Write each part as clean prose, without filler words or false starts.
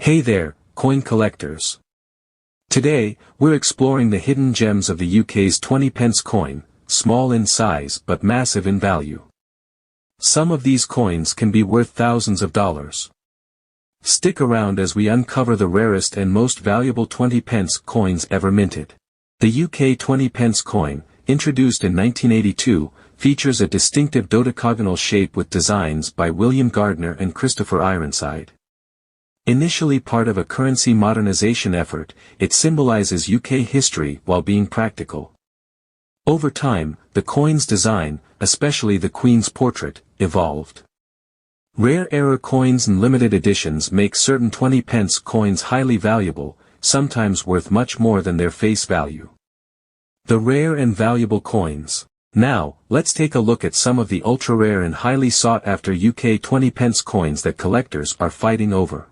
Hey there, coin collectors. Today, we're exploring the hidden gems of the UK's 20p coin, small in size but massive in value. Some of these coins can be worth thousands of dollars. Stick around as we uncover the rarest and most valuable 20p coins ever minted. The UK 20p coin, introduced in 1982, features a distinctive dodecagonal shape with designs by William Gardner and Christopher Ironside. Initially part of a currency modernization effort, it symbolizes UK history while being practical. Over time, the coin's design, especially the Queen's portrait, evolved. Rare error coins and limited editions make certain 20p coins highly valuable, sometimes worth much more than their face value. The rare and valuable coins. Now, let's take a look at some of the ultra-rare and highly sought-after UK 20p coins that collectors are fighting over.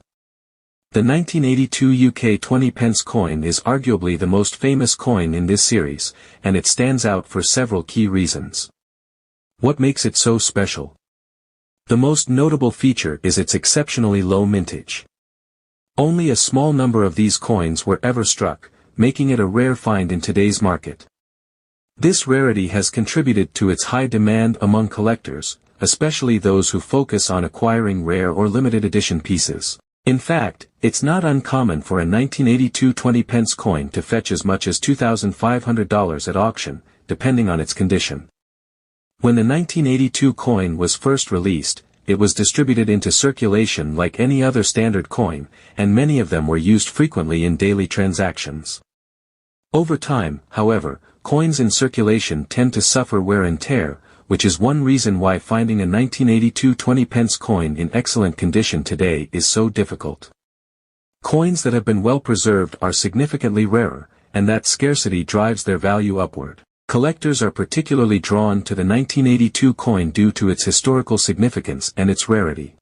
The 1982 UK 20p coin is arguably the most famous coin in this series, and it stands out for several key reasons. What makes it so special? The most notable feature is its exceptionally low mintage. Only a small number of these coins were ever struck, making it a rare find in today's market. This rarity has contributed to its high demand among collectors, especially those who focus on acquiring rare or limited edition pieces. In fact, it's not uncommon for a 1982 20p coin to fetch as much as $2,500 at auction, depending on its condition. When the 1982 coin was first released, it was distributed into circulation like any other standard coin, and many of them were used frequently in daily transactions. Over time, however, coins in circulation tend to suffer wear and tear, which is one reason why finding a 1982 20p coin in excellent condition today is so difficult. Coins that have been well preserved are significantly rarer, and that scarcity drives their value upward. Collectors are particularly drawn to the 1982 coin due to its historical significance and its rarity.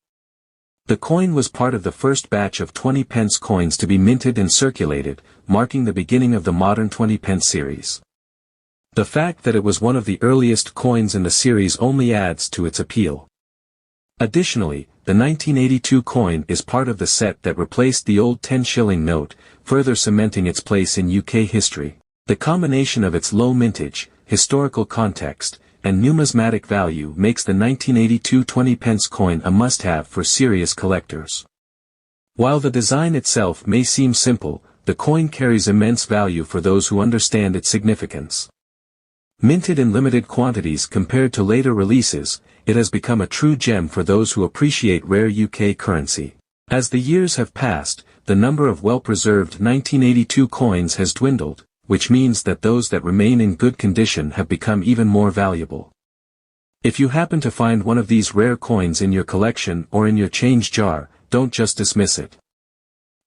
The coin was part of the first batch of 20p coins to be minted and circulated, marking the beginning of the modern 20p series. The fact that it was one of the earliest coins in the series only adds to its appeal. Additionally, the 1982 coin is part of the set that replaced the old 10-shilling note, further cementing its place in UK history. The combination of its low mintage, historical context, and numismatic value makes the 1982 20p coin a must-have for serious collectors. While the design itself may seem simple, the coin carries immense value for those who understand its significance. Minted in limited quantities compared to later releases, it has become a true gem for those who appreciate rare UK currency. As the years have passed, the number of well-preserved 1982 coins has dwindled, which means that those that remain in good condition have become even more valuable. If you happen to find one of these rare coins in your collection or in your change jar, don't just dismiss it.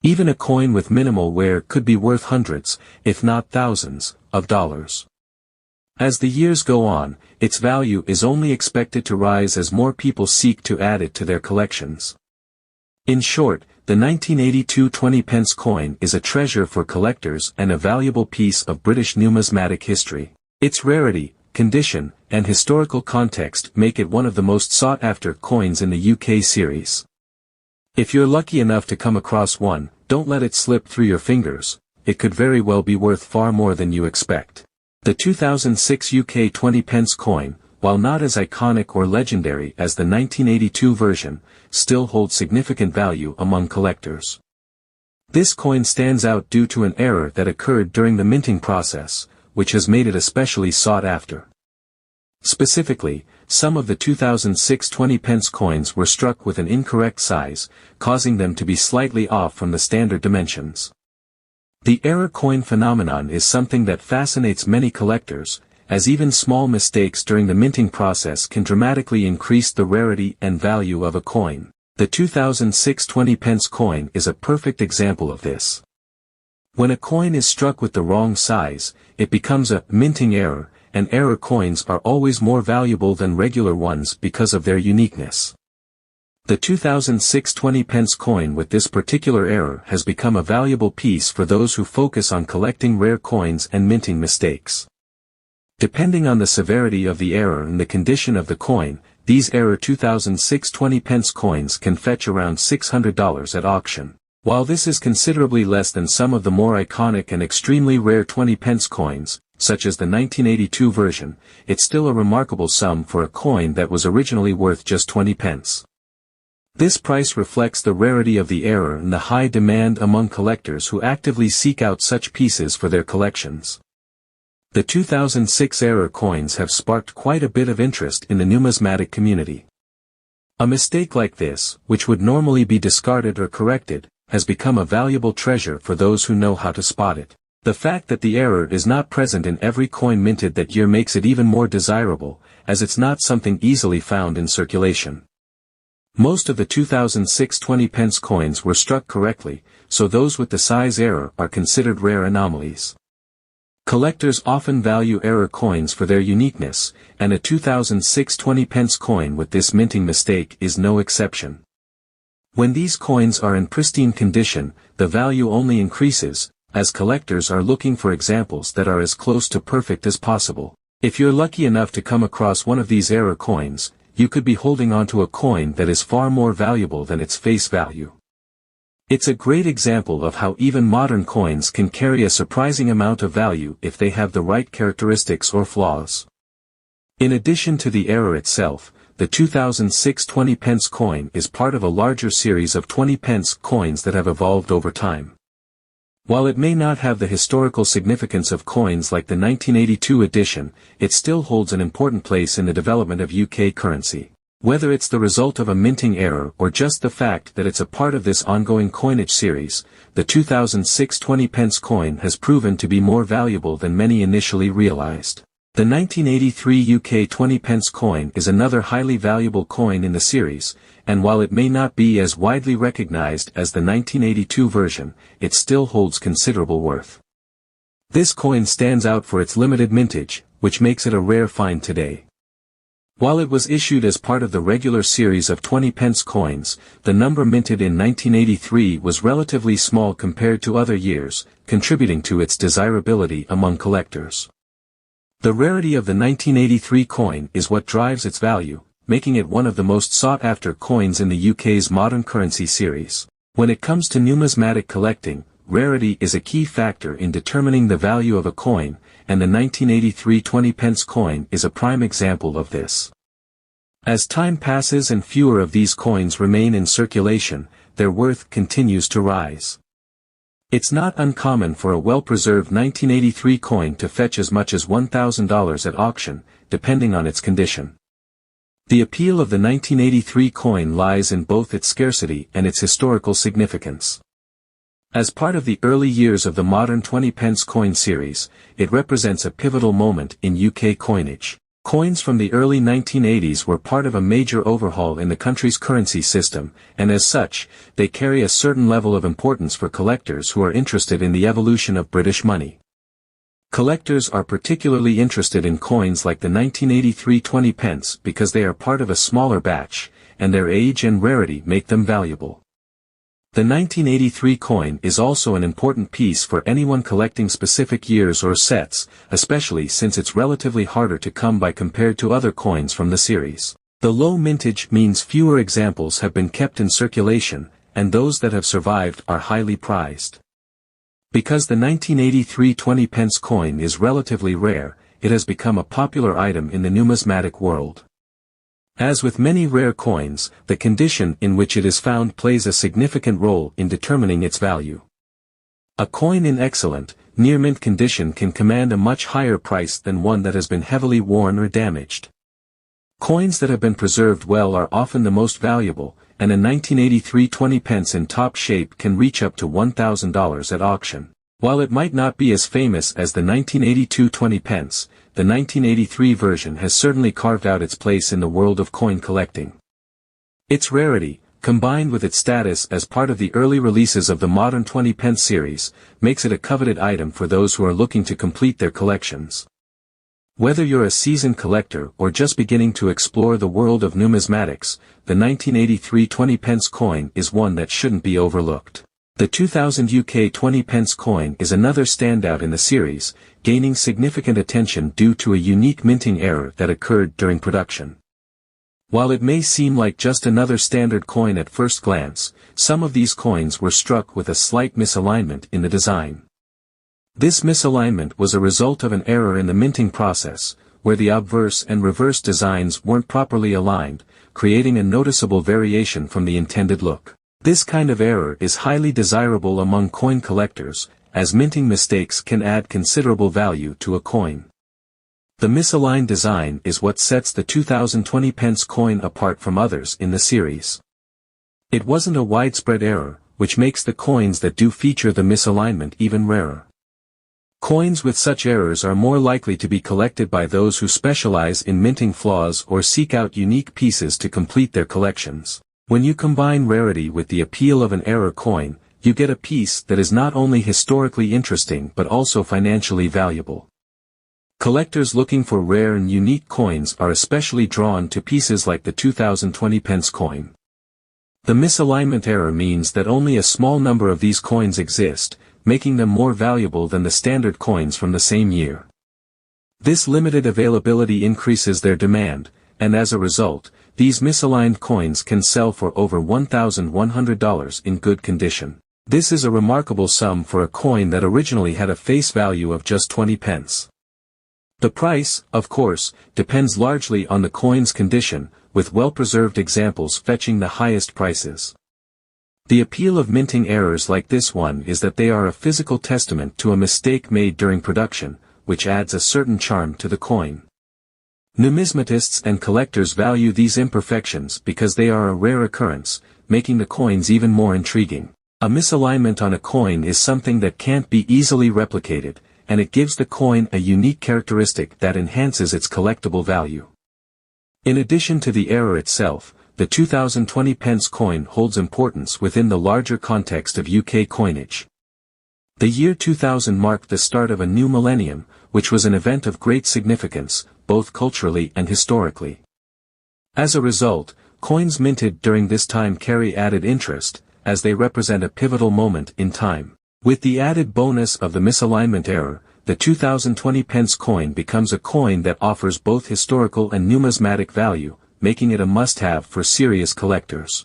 Even a coin with minimal wear could be worth hundreds, if not thousands, of dollars. As the years go on, its value is only expected to rise as more people seek to add it to their collections. In short, the 1982 20p coin is a treasure for collectors and a valuable piece of British numismatic history. Its rarity, condition, and historical context make it one of the most sought-after coins in the UK series. If you're lucky enough to come across one, don't let it slip through your fingers. It could very well be worth far more than you expect. The 2006 UK 20p coin, while not as iconic or legendary as the 1982 version, still holds significant value among collectors. This coin stands out due to an error that occurred during the minting process, which has made it especially sought after. Specifically, some of the 2006 20p coins were struck with an incorrect size, causing them to be slightly off from the standard dimensions. The error coin phenomenon is something that fascinates many collectors, as even small mistakes during the minting process can dramatically increase the rarity and value of a coin. The 2006 20p coin is a perfect example of this. When a coin is struck with the wrong size, it becomes a minting error, and error coins are always more valuable than regular ones because of their uniqueness. The 2006 20p coin with this particular error has become a valuable piece for those who focus on collecting rare coins and minting mistakes. Depending on the severity of the error and the condition of the coin, these error 2006 20p coins can fetch around $600 at auction. While this is considerably less than some of the more iconic and extremely rare 20p coins, such as the 1982 version, it's still a remarkable sum for a coin that was originally worth just 20p. This price reflects the rarity of the era and the high demand among collectors who actively seek out such pieces for their collections. The 2006 era coins have sparked quite a bit of interest in the numismatic community. A mistake like this, which would normally be discarded or corrected, has become a valuable treasure for those who know how to spot it. The fact that the error is not present in every coin minted that year makes it even more desirable, as it's not something easily found in circulation. Most of the 2006 20p coins were struck correctly, so those with the size error are considered rare anomalies. Collectors often value error coins for their uniqueness, and a 2006 20p coin with this minting mistake is no exception. When these coins are in pristine condition, the value only increases, as collectors are looking for examples that are as close to perfect as possible. If you're lucky enough to come across one of these error coins, you could be holding onto a coin that is far more valuable than its face value. It's a great example of how even modern coins can carry a surprising amount of value if they have the right characteristics or flaws. In addition to the error itself, the 2006 20p coin is part of a larger series of 20p coins that have evolved over time. While it may not have the historical significance of coins like the 1982 edition, it still holds an important place in the development of UK currency. Whether it's the result of a minting error or just the fact that it's a part of this ongoing coinage series, the 2006 20p coin has proven to be more valuable than many initially realized. The 1983 UK 20p coin is another highly valuable coin in the series, and while it may not be as widely recognized as the 1982 version, it still holds considerable worth. This coin stands out for its limited mintage, which makes it a rare find today. While it was issued as part of the regular series of 20p coins, the number minted in 1983 was relatively small compared to other years, contributing to its desirability among collectors. The rarity of the 1983 coin is what drives its value, making it one of the most sought-after coins in the UK's modern currency series. When it comes to numismatic collecting, rarity is a key factor in determining the value of a coin, and the 1983 20p coin is a prime example of this. As time passes and fewer of these coins remain in circulation, their worth continues to rise. It's not uncommon for a well-preserved 1983 coin to fetch as much as $1,000 at auction, depending on its condition. The appeal of the 1983 coin lies in both its scarcity and its historical significance. As part of the early years of the modern 20p coin series, it represents a pivotal moment in UK coinage. Coins from the early 1980s were part of a major overhaul in the country's currency system, and as such, they carry a certain level of importance for collectors who are interested in the evolution of British money. Collectors are particularly interested in coins like the 1983 20p because they are part of a smaller batch, and their age and rarity make them valuable. The 1983 coin is also an important piece for anyone collecting specific years or sets, especially since it's relatively harder to come by compared to other coins from the series. The low mintage means fewer examples have been kept in circulation, and those that have survived are highly prized. Because the 1983 20p coin is relatively rare, it has become a popular item in the numismatic world. As with many rare coins, the condition in which it is found plays a significant role in determining its value. A coin in excellent, near-mint condition can command a much higher price than one that has been heavily worn or damaged. Coins that have been preserved well are often the most valuable, and a 1983 20p in top shape can reach up to $1,000 at auction. While it might not be as famous as the 1982 20p, the 1983 version has certainly carved out its place in the world of coin collecting. Its rarity, combined with its status as part of the early releases of the modern 20p series, makes it a coveted item for those who are looking to complete their collections. Whether you're a seasoned collector or just beginning to explore the world of numismatics, the 1983 20p coin is one that shouldn't be overlooked. The 2000 UK 20p coin is another standout in the series, gaining significant attention due to a unique minting error that occurred during production. While it may seem like just another standard coin at first glance, some of these coins were struck with a slight misalignment in the design. This misalignment was a result of an error in the minting process, where the obverse and reverse designs weren't properly aligned, creating a noticeable variation from the intended look. This kind of error is highly desirable among coin collectors, as minting mistakes can add considerable value to a coin. The misaligned design is what sets the 2020 pence coin apart from others in the series. It wasn't a widespread error, which makes the coins that do feature the misalignment even rarer. Coins with such errors are more likely to be collected by those who specialize in minting flaws or seek out unique pieces to complete their collections. When you combine rarity with the appeal of an error coin, you get a piece that is not only historically interesting but also financially valuable. Collectors looking for rare and unique coins are especially drawn to pieces like the 2020 pence coin. The misalignment error means that only a small number of these coins exist, making them more valuable than the standard coins from the same year. This limited availability increases their demand, and as a result, these misaligned coins can sell for over $1,100 in good condition. This is a remarkable sum for a coin that originally had a face value of just 20 pence. The price, of course, depends largely on the coin's condition, with well-preserved examples fetching the highest prices. The appeal of minting errors like this one is that they are a physical testament to a mistake made during production, which adds a certain charm to the coin. Numismatists and collectors value these imperfections because they are a rare occurrence, making the coins even more intriguing. A misalignment on a coin is something that can't be easily replicated, and it gives the coin a unique characteristic that enhances its collectible value. In addition to the error itself, the 2020 pence coin holds importance within the larger context of UK coinage. The year 2000 marked the start of a new millennium, which was an event of great significance, both culturally and historically. As a result, coins minted during this time carry added interest, as they represent a pivotal moment in time. With the added bonus of the misalignment error, the 2020 pence coin becomes a coin that offers both historical and numismatic value, making it a must-have for serious collectors.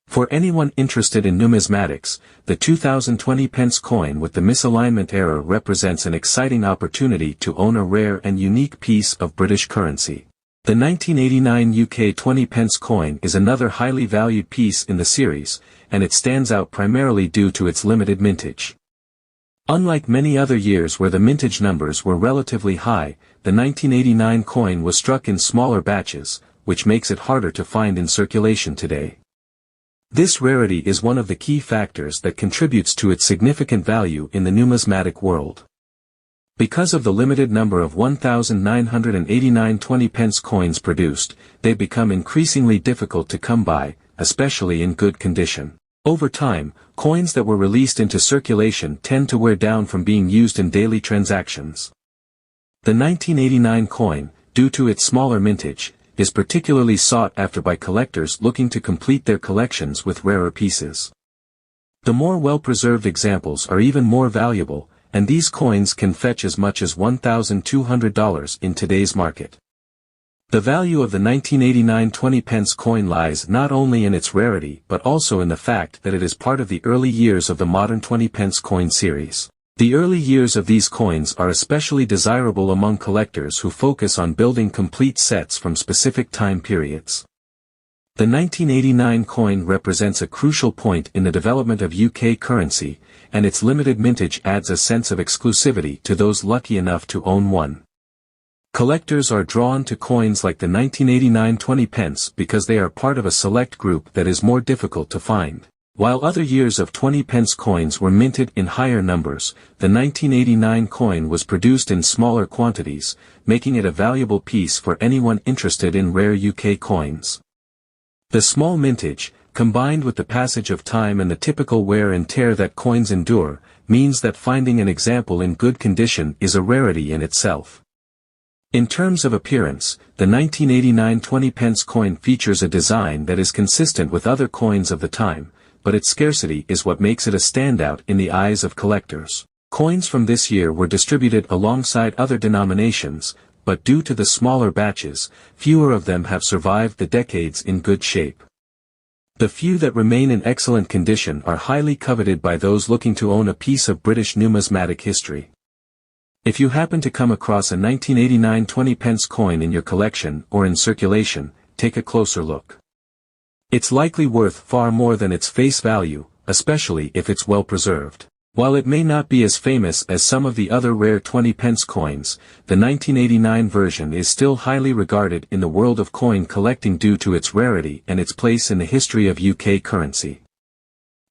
For anyone interested in numismatics, the 2020 pence coin with the misalignment error represents an exciting opportunity to own a rare and unique piece of British currency. The 1989 UK 20 pence coin is another highly valued piece in the series, and it stands out primarily due to its limited mintage. Unlike many other years where the mintage numbers were relatively high, the 1989 coin was struck in smaller batches, which makes it harder to find in circulation today. This rarity is one of the key factors that contributes to its significant value in the numismatic world. Because of the limited number of 1,989 20 pence coins produced, they become increasingly difficult to come by, especially in good condition. Over time, coins that were released into circulation tend to wear down from being used in daily transactions. The 1989 coin, due to its smaller mintage, is particularly sought after by collectors looking to complete their collections with rarer pieces. The more well-preserved examples are even more valuable, and these coins can fetch as much as $1,200 in today's market. The value of the 1989 20 pence coin lies not only in its rarity but also in the fact that it is part of the early years of the modern 20 pence coin series. The early years of these coins are especially desirable among collectors who focus on building complete sets from specific time periods. The 1989 coin represents a crucial point in the development of UK currency, and its limited mintage adds a sense of exclusivity to those lucky enough to own one. Collectors are drawn to coins like the 1989 20 pence because they are part of a select group that is more difficult to find. While other years of 20 pence coins were minted in higher numbers, the 1989 coin was produced in smaller quantities, making it a valuable piece for anyone interested in rare UK coins. The small mintage, combined with the passage of time and the typical wear and tear that coins endure, means that finding an example in good condition is a rarity in itself. In terms of appearance, the 1989 20 pence coin features a design that is consistent with other coins of the time, but its scarcity is what makes it a standout in the eyes of collectors. Coins from this year were distributed alongside other denominations, but due to the smaller batches, fewer of them have survived the decades in good shape. The few that remain in excellent condition are highly coveted by those looking to own a piece of British numismatic history. If you happen to come across a 1989 20p coin in your collection or in circulation, take a closer look. It's likely worth far more than its face value, especially if it's well preserved. While it may not be as famous as some of the other rare 20p coins, the 1989 version is still highly regarded in the world of coin collecting due to its rarity and its place in the history of UK currency.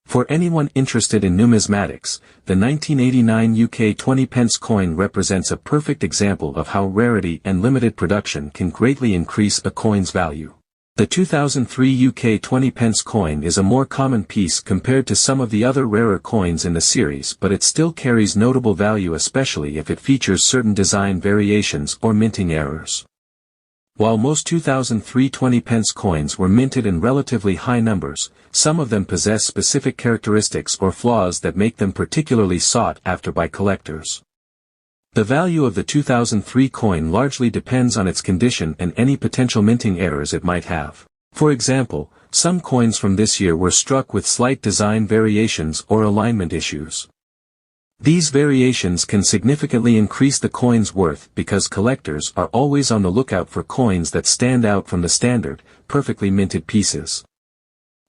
For anyone interested in numismatics, the 1989 UK 20p coin represents a perfect example of how rarity and limited production can greatly increase a coin's value. The 2003 UK 20p coin is a more common piece compared to some of the other rarer coins in the series, but it still carries notable value, especially if it features certain design variations or minting errors. While most 2003 20p coins were minted in relatively high numbers, some of them possess specific characteristics or flaws that make them particularly sought after by collectors. The value of the 2003 coin largely depends on its condition and any potential minting errors it might have. For example, some coins from this year were struck with slight design variations or alignment issues. These variations can significantly increase the coin's worth because collectors are always on the lookout for coins that stand out from the standard, perfectly minted pieces.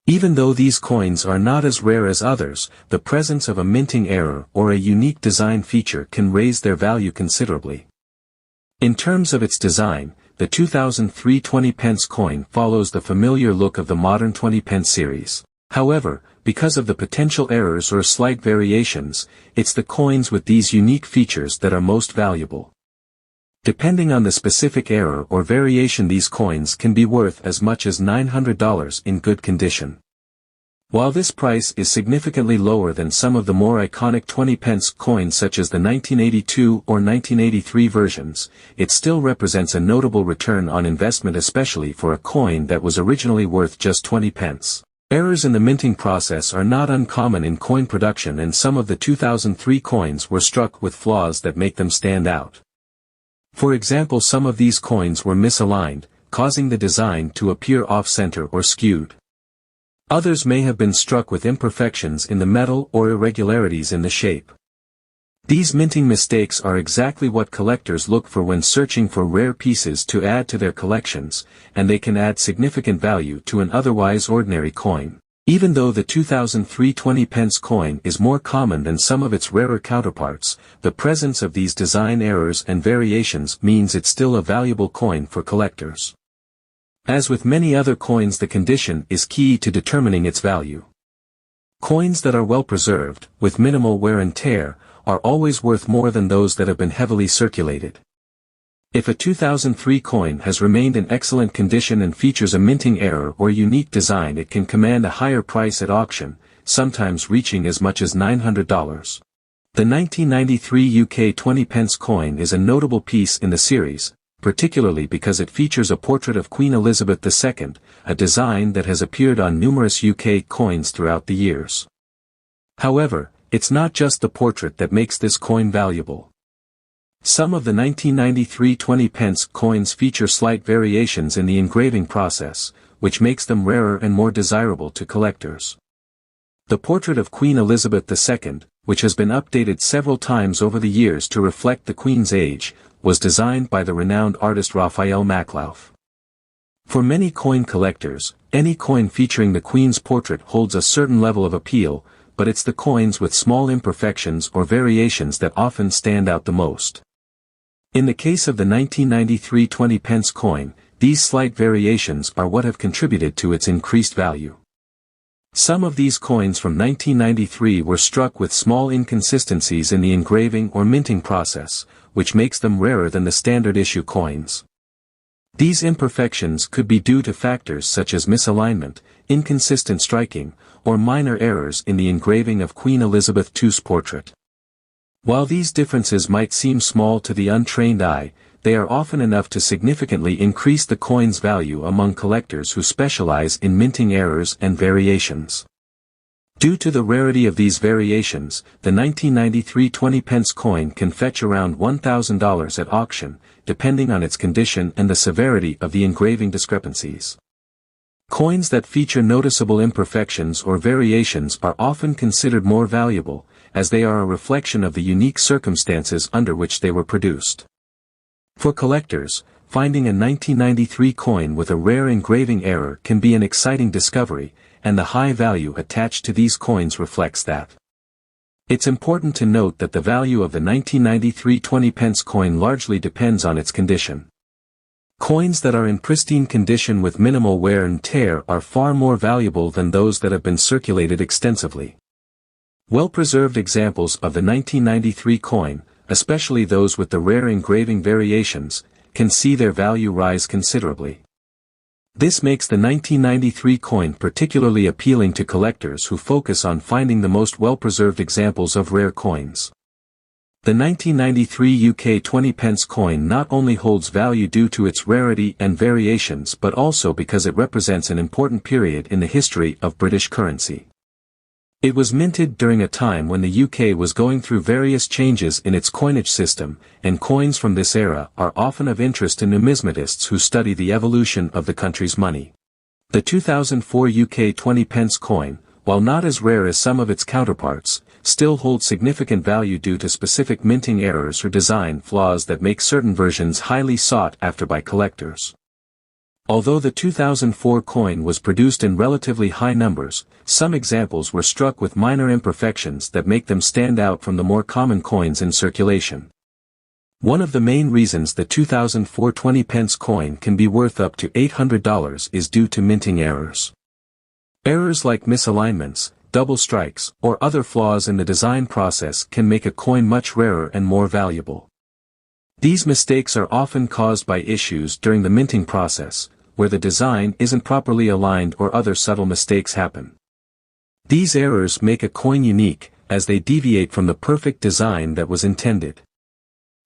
Even though these coins are not as rare as others, the presence of a minting error or a unique design feature can raise their value considerably. In terms of its design, the 2003 20p coin follows the familiar look of the modern 20p series. However, because of the potential errors or slight variations, it's the coins with these unique features that are most valuable. Depending on the specific error or variation, these coins can be worth as much as $900 in good condition. While this price is significantly lower than some of the more iconic 20p coins such as the 1982 or 1983 versions, it still represents a notable return on investment, especially for a coin that was originally worth just 20p. Errors in the minting process are not uncommon in coin production, and some of the 2003 coins were struck with flaws that make them stand out. For example, some of these coins were misaligned, causing the design to appear off-center or skewed. Others may have been struck with imperfections in the metal or irregularities in the shape. These minting mistakes are exactly what collectors look for when searching for rare pieces to add to their collections, and they can add significant value to an otherwise ordinary coin. Even though the 2003 20p coin is more common than some of its rarer counterparts, the presence of these design errors and variations means it's still a valuable coin for collectors. As with many other coins, the condition is key to determining its value. Coins that are well preserved, with minimal wear and tear, are always worth more than those that have been heavily circulated. If a 2003 coin has remained in excellent condition and features a minting error or unique design, it can command a higher price at auction, sometimes reaching as much as $900. The 1993 UK 20p coin is a notable piece in the series, particularly because it features a portrait of Queen Elizabeth II, a design that has appeared on numerous UK coins throughout the years. However, it's not just the portrait that makes this coin valuable. Some of the 1993 20p coins feature slight variations in the engraving process, which makes them rarer and more desirable to collectors. The portrait of Queen Elizabeth II, which has been updated several times over the years to reflect the Queen's age, was designed by the renowned artist Raphael Maclauff. For many coin collectors, any coin featuring the Queen's portrait holds a certain level of appeal, but it's the coins with small imperfections or variations that often stand out the most. In the case of the 1993 20p coin, these slight variations are what have contributed to its increased value. Some of these coins from 1993 were struck with small inconsistencies in the engraving or minting process, which makes them rarer than the standard issue coins. These imperfections could be due to factors such as misalignment, inconsistent striking, or minor errors in the engraving of Queen Elizabeth II's portrait. While these differences might seem small to the untrained eye, they are often enough to significantly increase the coin's value among collectors who specialize in minting errors and variations. Due to the rarity of these variations, the 1993 20p coin can fetch around $1,000 at auction, depending on its condition and the severity of the engraving discrepancies. Coins that feature noticeable imperfections or variations are often considered more valuable, as they are a reflection of the unique circumstances under which they were produced. For collectors, finding a 1993 coin with a rare engraving error can be an exciting discovery, and the high value attached to these coins reflects that. It's important to note that the value of the 1993 20-pence coin largely depends on its condition. Coins that are in pristine condition with minimal wear and tear are far more valuable than those that have been circulated extensively. Well-preserved examples of the 1993 coin, especially those with the rare engraving variations, can see their value rise considerably. This makes the 1993 coin particularly appealing to collectors who focus on finding the most well-preserved examples of rare coins. The 1993 UK 20-pence coin not only holds value due to its rarity and variations but also because it represents an important period in the history of British currency. It was minted during a time when the UK was going through various changes in its coinage system, and coins from this era are often of interest to numismatists who study the evolution of the country's money. The 2004 UK 20-pence coin, while not as rare as some of its counterparts, still holds significant value due to specific minting errors or design flaws that make certain versions highly sought after by collectors. Although the 2004 coin was produced in relatively high numbers, some examples were struck with minor imperfections that make them stand out from the more common coins in circulation. One of the main reasons the 2004 20-pence coin can be worth up to $800 is due to minting errors. Errors like misalignments, double strikes, or other flaws in the design process can make a coin much rarer and more valuable. These mistakes are often caused by issues during the minting process, where the design isn't properly aligned or other subtle mistakes happen. These errors make a coin unique, as they deviate from the perfect design that was intended.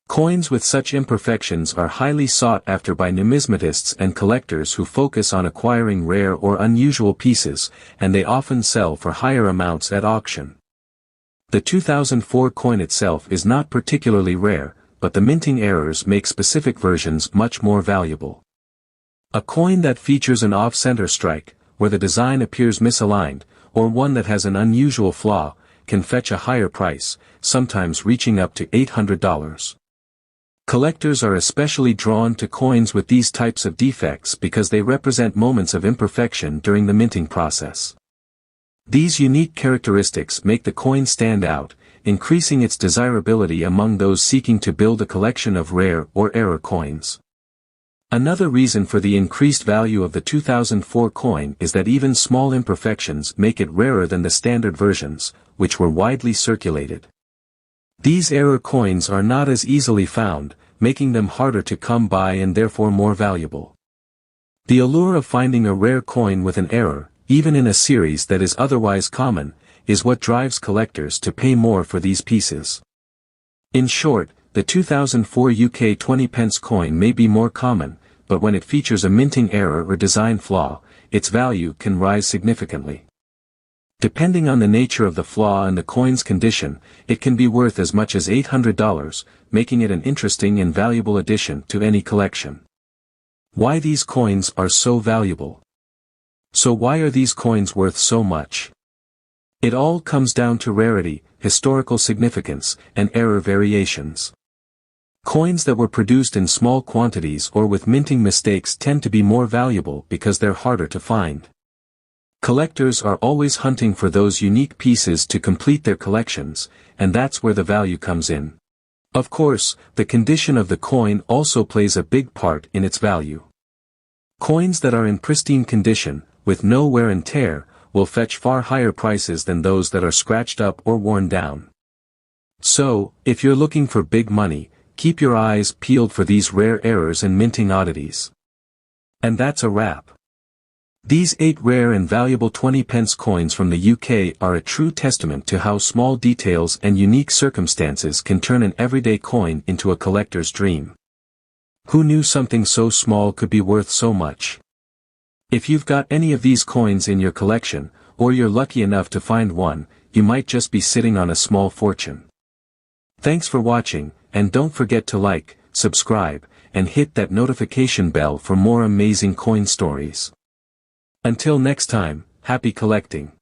Coins with such imperfections are highly sought after by numismatists and collectors who focus on acquiring rare or unusual pieces, and they often sell for higher amounts at auction. The 2004 coin itself is not particularly rare, but the minting errors make specific versions much more valuable. A coin that features an off-center strike, where the design appears misaligned, or one that has an unusual flaw, can fetch a higher price, sometimes reaching up to $800. Collectors are especially drawn to coins with these types of defects because they represent moments of imperfection during the minting process. These unique characteristics make the coin stand out, increasing its desirability among those seeking to build a collection of rare or error coins. Another reason for the increased value of the 2004 coin is that even small imperfections make it rarer than the standard versions, which were widely circulated. These error coins are not as easily found, making them harder to come by and therefore more valuable. The allure of finding a rare coin with an error, even in a series that is otherwise common, is what drives collectors to pay more for these pieces. In short, the 2004 UK 20-pence coin may be more common, but when it features a minting error or design flaw, its value can rise significantly. Depending on the nature of the flaw and the coin's condition, it can be worth as much as $800, making it an interesting and valuable addition to any collection. Why these coins are so valuable? So why are these coins worth so much? It all comes down to rarity, historical significance, and error variations. Coins that were produced in small quantities or with minting mistakes tend to be more valuable because they're harder to find. Collectors are always hunting for those unique pieces to complete their collections, and that's where the value comes in. Of course, the condition of the coin also plays a big part in its value. Coins that are in pristine condition, with no wear and tear, will fetch far higher prices than those that are scratched up or worn down. So, if you're looking for big money, keep your eyes peeled for these rare errors and minting oddities. And that's a wrap. These 8 rare and valuable 20-pence coins from the UK are a true testament to how small details and unique circumstances can turn an everyday coin into a collector's dream. Who knew something so small could be worth so much? If you've got any of these coins in your collection, or you're lucky enough to find one, you might just be sitting on a small fortune. Thanks for watching, and don't forget to like, subscribe, and hit that notification bell for more amazing coin stories. Until next time, happy collecting.